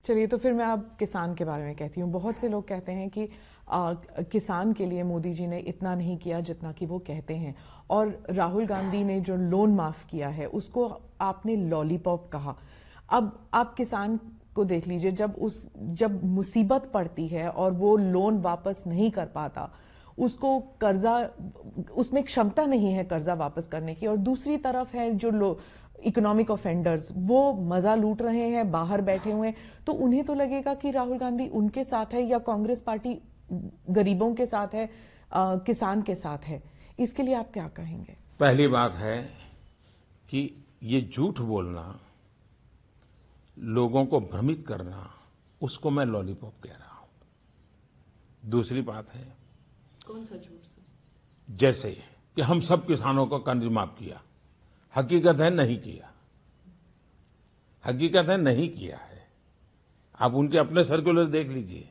चलिए, तो फिर मैं अब किसान के बारे में कहती हूँ। बहुत से लोग कहते हैं कि किसान के लिए मोदी जी ने इतना नहीं किया जितना कि वो कहते हैं, और राहुल गांधी ने जो लोन माफ किया है उसको आपने लॉलीपॉप कहा। अब आप किसान को देख लीजिए, जब मुसीबत पड़ती है और वो लोन वापस नहीं कर पाता, उसको कर्जा, उसमें क्षमता नहीं है कर्जा वापस करने की, और दूसरी तरफ है जो इकोनॉमिक ऑफेंडर्स, वो मजा लूट रहे हैं, बाहर बैठे हुए हैं। तो उन्हें तो लगेगा कि राहुल गांधी उनके साथ है या कांग्रेस पार्टी गरीबों के साथ है, किसान के साथ है। इसके लिए आप क्या कहेंगे? पहली बात है कि ये झूठ बोलना, लोगों को भ्रमित करना, उसको मैं लॉलीपॉप कह रहा हूं। दूसरी बात है, कौन सा झूठ सर? जैसे कि हम सब किसानों को कर्ज माफ किया, हकीकत है नहीं किया। हकीकत है नहीं किया है। आप उनके अपने सर्कुलर देख लीजिए।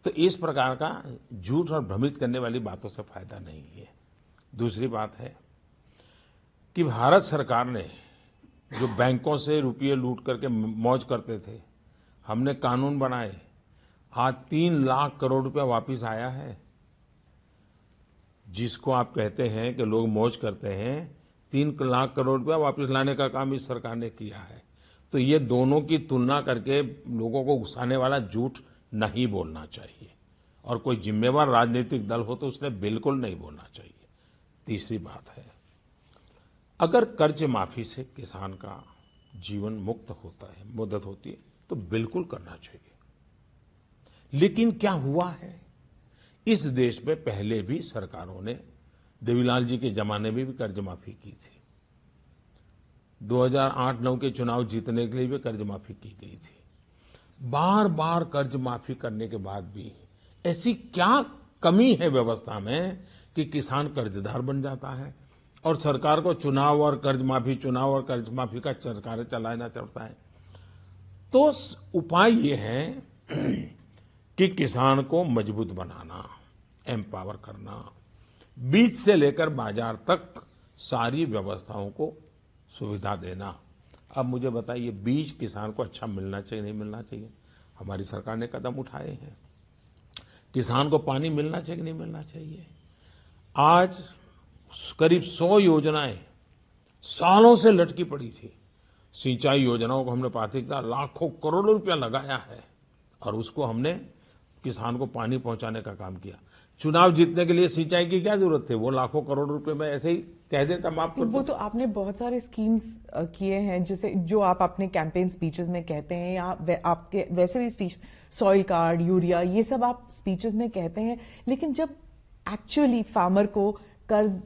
तो इस प्रकार का झूठ और भ्रमित करने वाली बातों से फायदा नहीं है। दूसरी बात है कि भारत सरकार ने जो बैंकों से रुपये लूट करके मौज करते थे, हमने कानून बनाए, आज 3 लाख करोड़ रुपया वापस आया है। जिसको आप कहते हैं कि लोग मौज करते हैं, 3 लाख करोड़ रुपया वापस लाने का काम इस सरकार ने किया है। तो ये दोनों की तुलना करके लोगों को उकसाने वाला झूठ नहीं बोलना चाहिए, और कोई जिम्मेवार राजनीतिक दल हो तो उसने बिल्कुल नहीं बोलना चाहिए। तीसरी बात है, अगर कर्ज माफी से किसान का जीवन मुक्त होता है, मदद होती है, तो बिल्कुल करना चाहिए। लेकिन क्या हुआ है, इस देश में पहले भी सरकारों ने, देवीलाल जी के जमाने में भी कर्ज माफी की थी। 2008-9 के चुनाव जीतने के लिए भी कर्ज माफी की गई थी। बार बार कर्ज माफी करने के बाद भी ऐसी क्या कमी है व्यवस्था में कि किसान कर्जदार बन जाता है और सरकार को चुनाव और कर्ज माफी का सरकार चलाना चलता है। तो उपाय ये है कि किसान को मजबूत बनाना, एम्पावर करना, बीज से लेकर बाजार तक सारी व्यवस्थाओं को सुविधा देना। अब मुझे बताइए, बीज किसान को अच्छा मिलना चाहिए नहीं मिलना चाहिए? हमारी सरकार ने कदम उठाए हैं। किसान को पानी मिलना चाहिए नहीं मिलना चाहिए? आज करीब 100 योजनाएं सालों से लटकी पड़ी थी। सिंचाई योजनाओं को हमने प्राथमिकता, लाखों करोड़ों रुपया लगाया है, और उसको हमने किसान को पानी पहुंचाने का काम किया। चुनाव जीतने के लिए सिंचाई की क्या जरूरत थी? वो लाखों करोड़ रुपए में ऐसे ही कह देता माफ कर दो। वो तो आपने बहुत सारे स्कीम्स किए हैं, जिसे जो आप अपने कैंपेन स्पीचेस में कहते हैं, या आपके वैसे भी स्पीच, सॉइल कार्ड, यूरिया, ये सब आप स्पीचेस में कहते हैं। लेकिन जब एक्चुअली फार्मर को कर्ज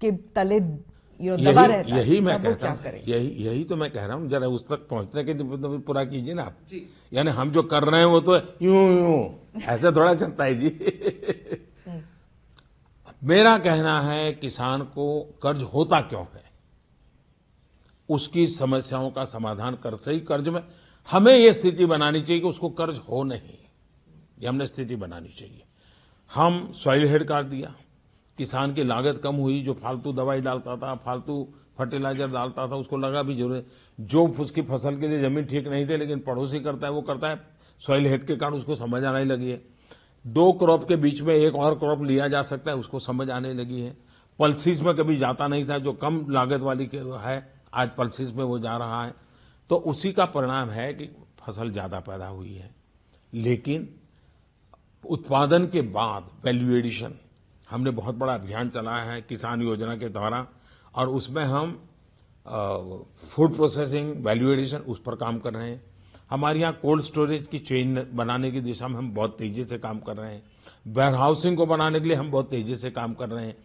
के तले दबा रहता है, यही मैं तब वो कहता क्या हूं, करे? यही तो मैं कह रहा हूं। जरा उस तक पहुंचने के लिए पूरा कीजिए ना आप जी। यानी हम जो कर रहे हैं वो तो यूं ऐसे थोड़ा चलता है जी। मेरा कहना है, किसान को कर्ज होता क्यों है, उसकी समस्याओं का समाधान कर, सही कर्ज में हमें ये स्थिति बनानी चाहिए कि उसको कर्ज हो नहीं, ये हमने स्थिति बनानी चाहिए। हम सॉइल हेल्थ कार्ड दिया, किसान की लागत कम हुई। जो फालतू दवाई डालता था, फालतू फर्टिलाइजर डालता था, उसको लगा भी जरूर। जो उसकी फसल के लिए जमीन ठीक नहीं थी, लेकिन पड़ोसी करता है, वो करता है, सॉइल हेल्थ के कारण उसको समझ आने लगी है। 2 क्रॉप के बीच में एक और क्रॉप लिया जा सकता है, उसको समझ आने लगी है। पल्सिस में कभी जाता नहीं था, जो कम लागत वाली है, आज पल्सिस में वो जा रहा है। तो उसी का परिणाम है कि फसल ज्यादा पैदा हुई है। लेकिन उत्पादन के बाद वैल्यू एडिशन, हमने बहुत बड़ा अभियान चलाया है किसान योजना के द्वारा, और उसमें हम फूड प्रोसेसिंग, वैल्यू एडिशन, उस पर काम कर रहे हैं। हमारे यहाँ कोल्ड स्टोरेज की चेन बनाने की दिशा में हम बहुत तेजी से काम कर रहे हैं। वेयर हाउसिंग को बनाने के लिए हम बहुत तेजी से काम कर रहे हैं।